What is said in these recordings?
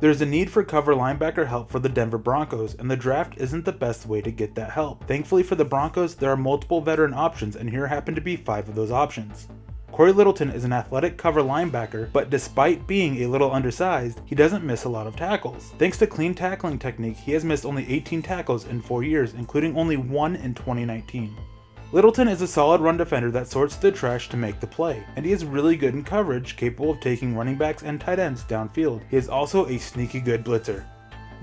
There's a need for cover linebacker help for the Denver Broncos, and the draft isn't the best way to get that help. Thankfully for the Broncos, there are multiple veteran options, and here happen to be 5 of those options. Cory Littleton is an athletic cover linebacker, but despite being a little undersized, he doesn't miss a lot of tackles. Thanks to clean tackling technique, he has missed only 18 tackles in 4 years, including only 1 in 2019. Littleton is a solid run defender that sorts the trash to make the play, and he is really good in coverage, capable of taking running backs and tight ends downfield. He is also a sneaky good blitzer.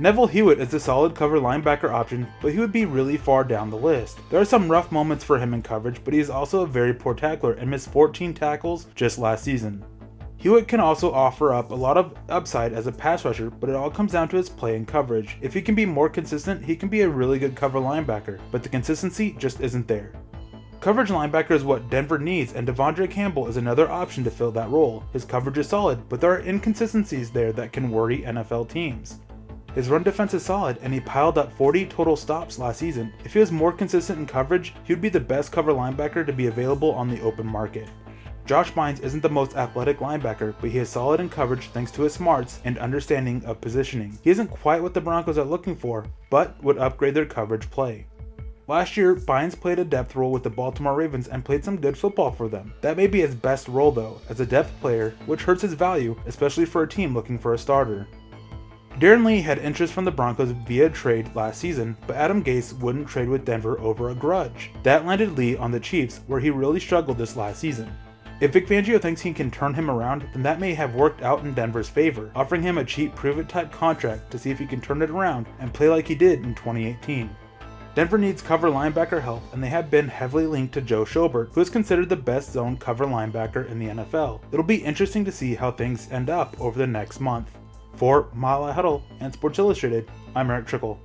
Neville Hewitt is a solid cover linebacker option, but he would be really far down the list. There are some rough moments for him in coverage, but he is also a very poor tackler and missed 14 tackles just last season. Hewitt can also offer up a lot of upside as a pass rusher, but it all comes down to his play and coverage. If he can be more consistent, he can be a really good cover linebacker, but the consistency just isn't there. Coverage linebacker is what Denver needs, and Campbell is another option to fill that role. His coverage is solid, but there are inconsistencies there that can worry NFL teams. His run defense is solid, and he piled up 40 total stops last season. If he was more consistent in coverage, he would be the best cover linebacker to be available on the open market. Bynes isn't the most athletic linebacker, but he is solid in coverage thanks to his smarts and understanding of positioning. He isn't quite what the Broncos are looking for, but would upgrade their coverage play. Last year, Bynes played a depth role with the Baltimore Ravens and played some good football for them. That may be his best role though, as a depth player, which hurts his value, especially for a team looking for a starter. Darren Lee had interest from the Broncos via trade last season, but Adam Gase wouldn't trade with Denver over a grudge. That landed Lee on the Chiefs, where he really struggled this last season. If Vic Fangio thinks he can turn him around, then that may have worked out in Denver's favor, offering him a cheap prove-it type contract to see if he can turn it around and play like he did in 2018. Denver needs cover linebacker help, and they have been heavily linked to Joe Schobert, who is considered the best zone cover linebacker in the NFL. It'll be interesting to see how things end up over the next month. For Huddle and Sports Illustrated, I'm Eric Trickle.